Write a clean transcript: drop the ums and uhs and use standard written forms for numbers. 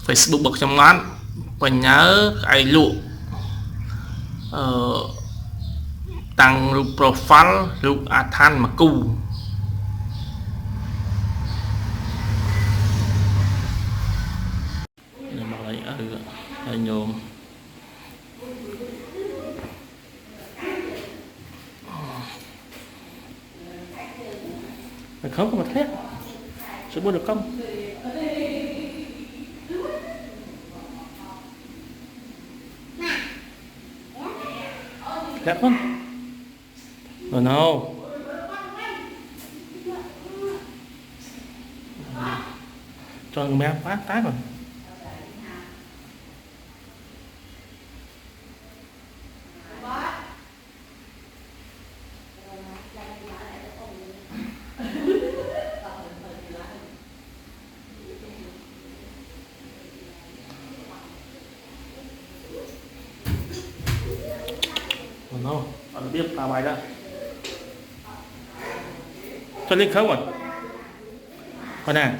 Facebook bậc trong ngón mình nhớ cái lụ tăngรูป profile รูปอาถรรพ์มากูนี่มาเลยไอ้โยมmày không có mặt thép sẽ mua được không đẹp không rồi nào cho người mẹ phát tát rồi nó ăn tiếp tao bài ra cho lên không rồi con nè